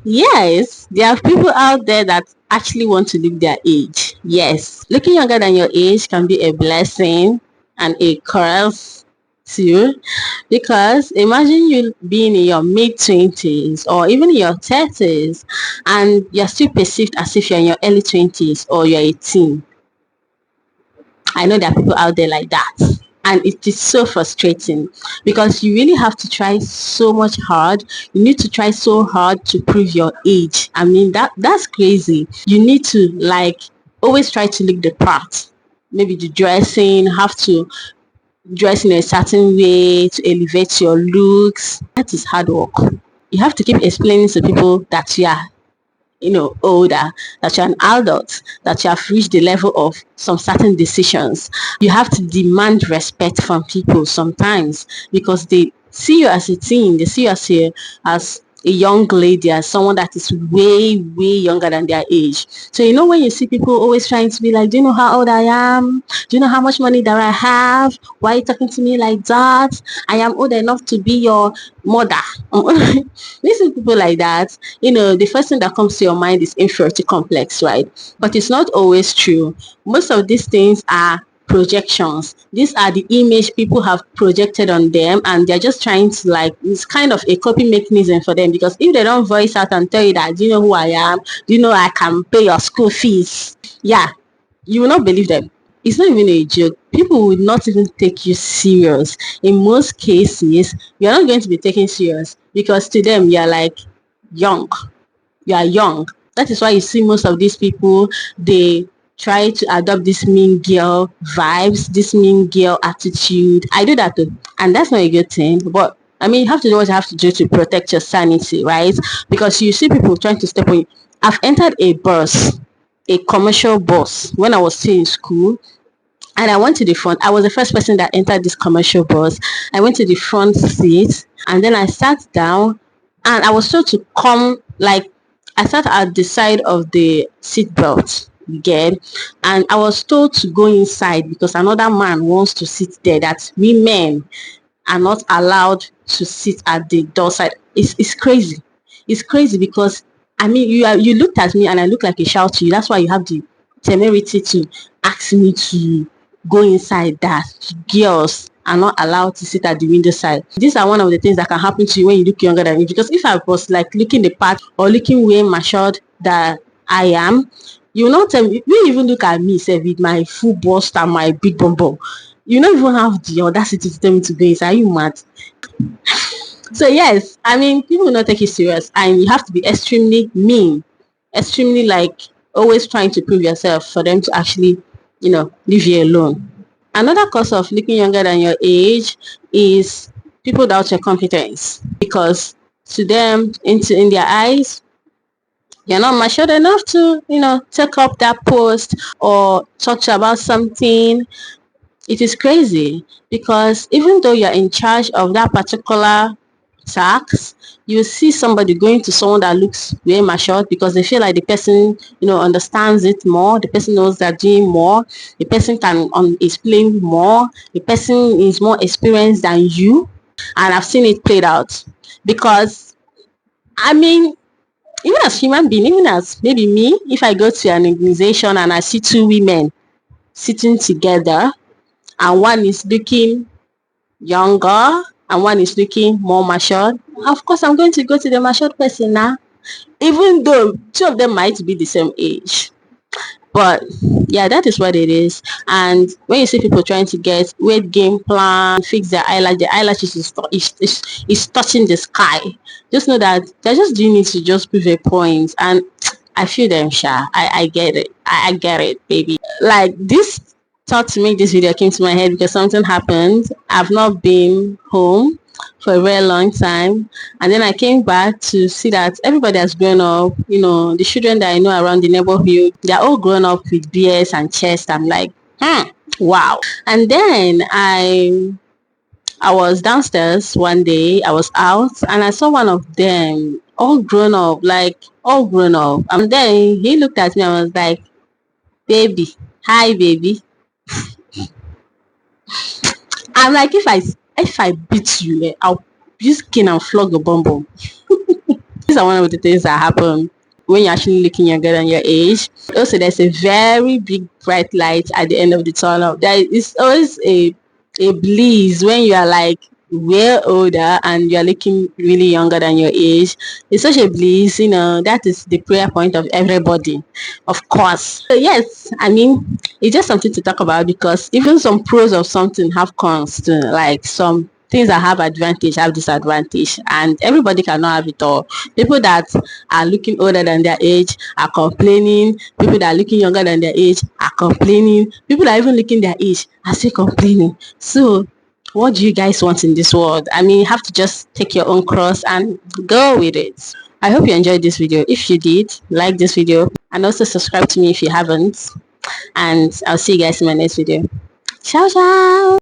Yes, there are people out there that actually want to look their age. Yes, looking younger than your age can be a blessing and a curse too. Because imagine you being in your mid 20s or even in your 30s and you're still perceived as if you're in your early 20s or you're 18. I know there are people out there like that. And it is so frustrating because you really have to try so much hard. You need to try so hard to prove your age. I mean that's crazy. You need to like always try to look the part. Maybe the dressing, have to dress in a certain way to elevate your looks. That is hard work. You have to keep explaining to people that you are older, that you're an adult, that you have reached the level of some certain decisions. You have to demand respect from people sometimes because they see you as a teen, they see you as a young lady, as someone that is way, way younger than their age. So when you see people always trying to be like, do you know how old I am? Do you know how much money that I have? Why are you talking to me like that? I am old enough to be your mother. Listen, people like that, the first thing that comes to your mind is inferiority complex, right? But it's not always true. Most of these things are projections. These are the image people have projected on them, and they're just trying to it's kind of a coping mechanism for them, because if they don't voice out and tell you that, do you know who I am? Do you know I can pay your school fees? Yeah, you will not believe them. It's not even a joke. People will not even take you serious. In most cases, you're not going to be taken serious because to them, you're like young. You are young. That is why you see most of these people, they try to adopt this mean girl vibes, this mean girl attitude. I do that too. And that's not a good thing. But I mean, you have to know what you have to do to protect your sanity, right? Because you see people trying to step on you. I've entered a bus, a commercial bus, when I was still in school, and I went to the front. I was the first person that entered this commercial bus. I went to the front seat and then I sat down, and I was told to come, like, I sat at the side of the seat belt again, and I was told to go inside because another man wants to sit there, that women are not allowed to sit at the door side. It's crazy. It's crazy because I mean you looked at me and I look like a shout to you. That's why you have the temerity to ask me to go inside. That girls are not allowed to sit at the window side. These are one of the things that can happen to you when you look younger than me. Because if I was like looking the part or looking way matured that I am, you will not tell me. You even look at me, say, with my full bust and my big bum bum. You don't even have the audacity to tell me to go inside. Are you mad? So yes, I mean, people will not take it serious, and you have to be extremely mean, extremely like always trying to prove yourself for them to actually, leave you alone. Another cause of looking younger than your age is people doubt your competence, because to them, in their eyes, you're not matured enough to, take up that post or talk about something. It is crazy because even though you're in charge of that particular task, you see somebody going to someone that looks way matured because they feel like the person, understands it more. The person knows they're doing more. The person can explain more. The person is more experienced than you. And I've seen it played out because, I mean, even as human being, even as maybe me, if I go to an organization and I see two women sitting together and one is looking younger and one is looking more matured, of course I'm going to go to the matured person now, even though two of them might be the same age. But yeah, that is what it is. And when you see people trying to get weight gain plan, fix their eyelash, the eyelashes is touching the sky, just know that they're just doing it to just prove a point. And I feel them, Sha. I get it. I get it, baby. Like this thought to make this video came to my head because something happened. I've not been home for a very long time, and then I came back to see that everybody has grown up. The children that I know around the neighborhood, they're all grown up with beards and chest. I'm like, wow. And then I was downstairs one day, I was out, and I saw one of them all grown up, like all grown up. And then he looked at me and was like, baby, hi baby. I'm like, if I beat you, I'll use cane and flog your bum bum. These are one of the things that happen when you're actually looking younger than your age. Also, there's a very big bright light at the end of the tunnel. There is always a bliss when you are like way older and you're looking really younger than your age. It's such a bliss, that is the prayer point of everybody, of course. So yes, I mean, it's just something to talk about because even some pros of something have cons to, like some things that have advantage have disadvantage, and everybody cannot have it all. People that are looking older than their age are complaining. People that are looking younger than their age are complaining. People that are even looking their age are still complaining. So what do you guys want in this world? I mean, you have to just take your own cross and go with it. I hope you enjoyed this video. If you did, like this video and also subscribe to me if you haven't. And I'll see you guys in my next video. Ciao, ciao.